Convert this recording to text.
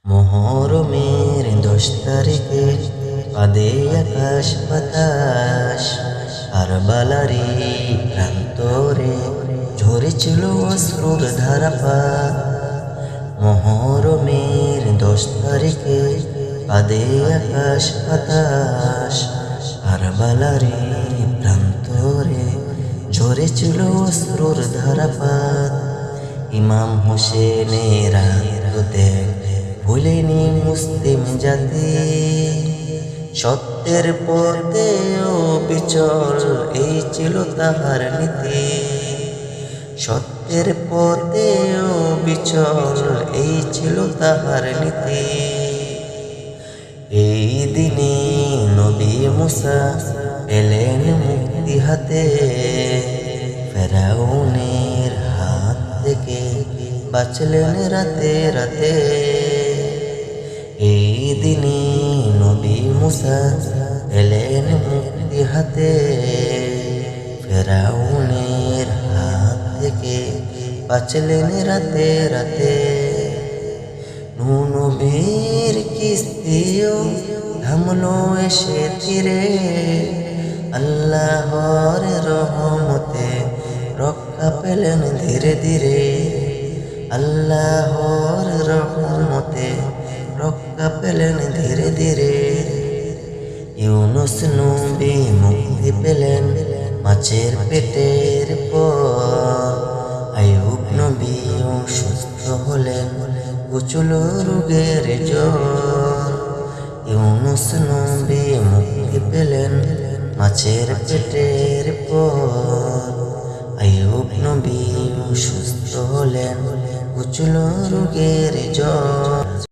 মোহরমের 10 তারিখে কাঁদে আকাশ বাতাস, কারবালারি প্রান্তরে ঝরেছিল অশ্রুর ধারাপাত। মোহরমের 10 তারিখে কাঁদে আকাশ বাতাস, কারবালারি প্রান্তরে ঝরেছিল অশ্রুর ধারাপাত। ইমাম হোসেনের আত্মত্যাগ ভুলেনি মুসলিম জাতি, সত্যের পথে অবিচল এই ছিল তাহার নীতি। সত্যের পথে অবিচল এই ছিল তাহার নীতি। এই দিনে নবী মুসা পেলেন মুক্তি হাতে, ফেরাউনের হাত থেকে বাঁচলেন রাতে রাতে। এই দিনে নবী মুসা পেলেন মুক্তি হাতে, ফেরাউনের হাত থেকে বাঁচলেন রাতে রাতে। নবীর কিস্তিও থামলো এসে তীরে, আল্লাহর রহমতে রক্ষা পেলেন ধীরে ধীরে। আল্লাহর রহমতে রক্ষা পেলেন ধীরে ধীরে। ইউনুস নবী মুক্তি পেলেন মাছের পেটের পর, আইয়ুব নবীও সুস্থ হলেন ঘুচল রোগের জ্বর। ইউনুস নবী মুক্তি পেলেন মাছের পেটের পর, আইয়ুব নবীও সুস্থ হলেন ঘুচল রোগের জ্বর।